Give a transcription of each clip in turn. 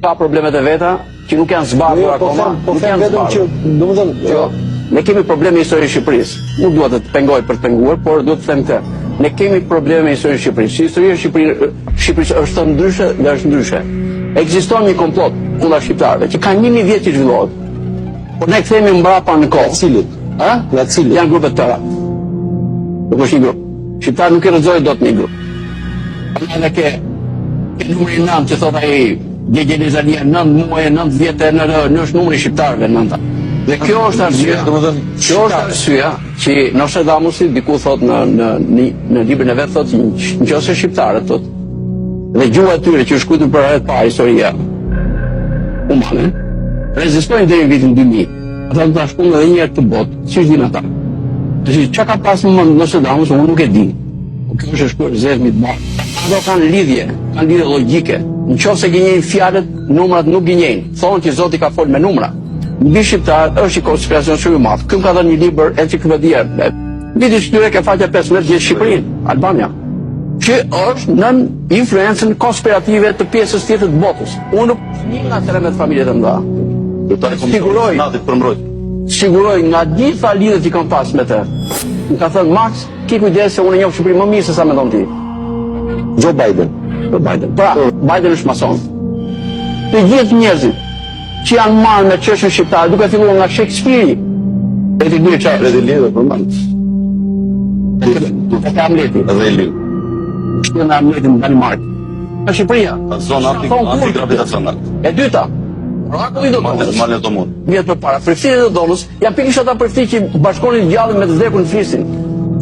ka problemet e veta që nuk janë zbardhur akoma. Po them vetëm që, domethënë, ne kemi probleme me historinë e Shqipërisë. Nuk dua të pengoj për të penguar, por duhet të them këtë. Ne kemi probleme me historinë e Shqipërisë. Historia e Shqipërisë është ndryshe dhe është ndryshe. Ekziston një komplot kundër shqiptarëve që kanë 1000 vjet që zhvillohet. Por ne kthehemi mbrapa në kohë. Cilit? Nga cilit? Janë grupet tëra. Nuk është një grup. Shqiptarë nuk i rrëzojnë dot një grup. Edhe ke numri 9 që thot ai Gjegjelizalia 9 muaj, 9 vjetë në është numri shqiptarëve 9. Dhe kjo është arsyeja. Kjo është arsyeja që Nostradamusi diku thot në librin e vet thot nëse shqiptarët thot dhe gjuha e tyre që është shkruar për herë të parë historia umane rezistojnë deri në vitin 2000. Ata do ta shkruajnë edhe një herë të botë, siç din ata. Çka ka pas më Nostradamus, unë nuk e di. Kjo është shkruar zezmi të madh. Ato kanë lidhje logjike. Nëse gënjejnë fjalët, numrat nuk gënjejnë. Thonë që Zoti ka folur me numra. Mbi shqiptar është një konspiracion shumë i madh. Këm ka dhënë një libër enciklopedia. Viti shtyre ka faqja 15 gjithë Shqipërinë, Albania. Që është nën influencën konspirative të pjesës tjetër të botës. Unë nuk një nga 13 familjet e mëdha. Siguroj nga gjitha lidhjet që kam pas me të. Më ka thënë Max, ki kujdes se unë njoh Shqipërinë më mirë se sa mendon ti. Joe Biden. Pra, Biden është mason. Të gjithë njerëzit që janë marrë me çështën shqiptare, duke filluar nga Shakespeare. Vetë dy çfarë? Vetë lidhë për mand. Të Hamleti. Dhe lidhë. Në Hamletin në Danimark. Në Shqipëria. Zona antigravitacionale. E dyta. Raku i Dodonës. Male Domon. Vjet përpara. Përfshirjet e Dodonës janë pikërisht ata përfshirje që bashkonin gjallën me të vdekur në Flisin,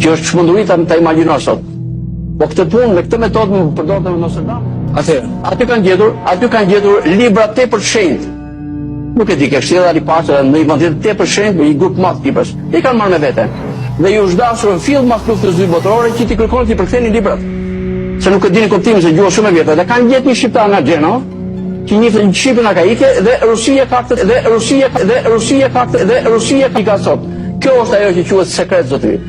që është çmenduri ta imagjinosh sot. Po këtë punë me këtë metodë më përdorte me Nostradamus. Atëherë, aty kanë gjetur libra tepër shenjtë. Nuk e di ke sjellë Ali Paça në një vend tepër shenjtë me një grup madh librash. I kanë marrë me vete. Dhe ju është dashur në fill mas luftës së botërore që ti kërkon ti përktheni librat. Se nuk e dini kuptimin se gjuha shumë e vjetër. Dhe kanë gjetur një shqiptar nga Genoa që njihte Shqipën arkaike dhe Rusia ka këtë dhe Rusia ka këtë dhe Rusia ka sot. Kjo është ajo që quhet sekret zotëri.